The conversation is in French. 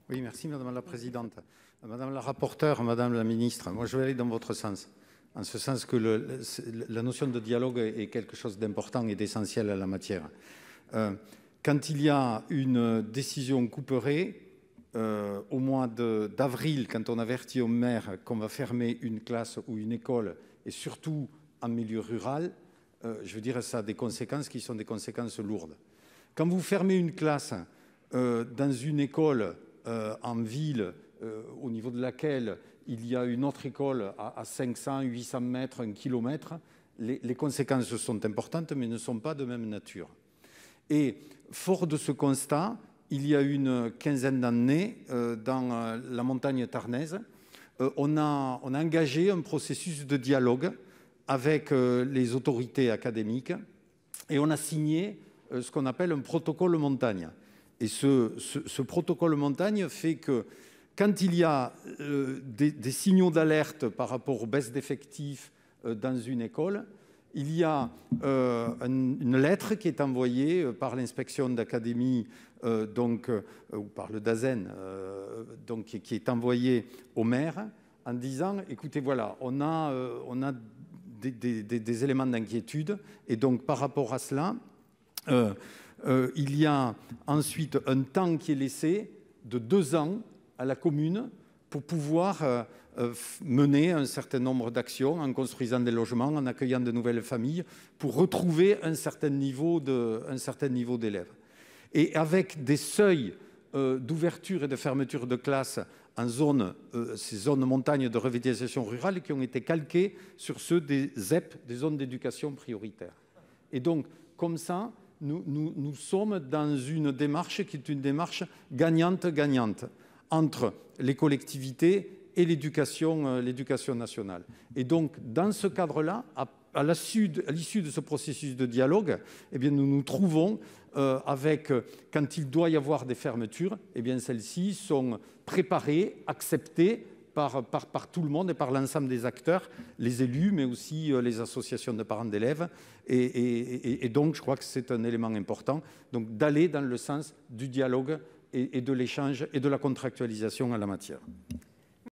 Oui, merci Madame la Présidente. Madame la rapporteure, Madame la Ministre, moi je vais aller dans votre sens. En ce sens que la notion de dialogue est quelque chose d'important et d'essentiel à la matière. Quand il y a une décision couperet, au mois d'avril, quand on avertit au maire qu'on va fermer une classe ou une école, et surtout en milieu rural, je veux dire, ça a des conséquences qui sont des conséquences lourdes. Quand vous fermez une classe dans une école en ville, au niveau de laquelle il y a une autre école à 500, 800 mètres, 1 kilomètre, les conséquences sont importantes, mais ne sont pas de même nature. Et fort de ce constat, il y a une quinzaine d'années, dans la montagne tarnaise, on a engagé un processus de dialogue avec les autorités académiques et on a signé ce qu'on appelle un protocole montagne. Et ce protocole montagne fait que quand il y a des signaux d'alerte par rapport aux baisses d'effectifs dans une école, il y a une lettre qui est envoyée par l'inspection d'académie ou par le DAZEN, qui est envoyée au maire en disant « Écoutez, voilà, on a des éléments d'inquiétude et donc par rapport à cela, il y a ensuite un temps qui est laissé de 2 ans à la commune pour pouvoir mener un certain nombre d'actions en construisant des logements, en accueillant de nouvelles familles, pour retrouver un certain niveau d'élèves. Et avec des seuils d'ouverture et de fermeture de classes en ces zones montagnes de revitalisation rurale qui ont été calqués sur ceux des ZEP, des zones d'éducation prioritaire. Et donc, comme ça, nous sommes dans une démarche qui est une démarche gagnante-gagnante entre les collectivités et l'éducation nationale. Et donc, dans ce cadre-là, à l'issue de ce processus de dialogue, eh bien, nous nous trouvons avec, quand il doit y avoir des fermetures, eh bien, celles-ci sont préparées, acceptées par tout le monde et par l'ensemble des acteurs, les élus, mais aussi les associations de parents d'élèves. Et donc, je crois que c'est un élément important d'aller dans le sens du dialogue et de l'échange et de la contractualisation en la matière.